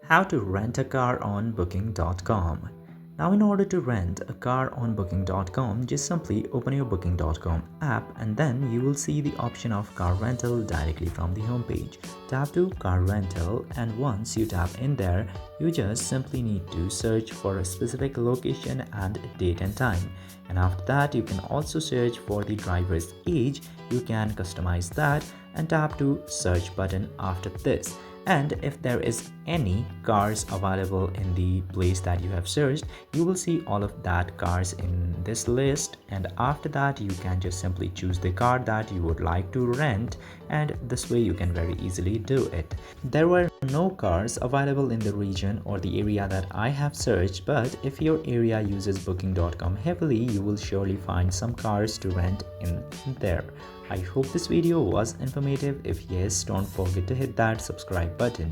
How to rent a car on booking.com. Now, in order to rent a car on booking.com, just simply open your booking.com app and then you will see the option of car rental directly from the homepage. Tap to car rental, and once you tap in there, you just simply need to search for a specific location and date and time. And after that, you can also search for the driver's age. You can customize that and tap to search button after this. And if there is any cars available in the place that you have searched, you will see all of that cars in this list, and after that you can just simply choose the car that you would like to rent, and this way you can very easily do it. There were no cars available in the region or the area that I have searched, but if your area uses booking.com heavily, you will surely find some cars to rent in there. I hope this video was informative. If yes, don't forget to hit that subscribe button.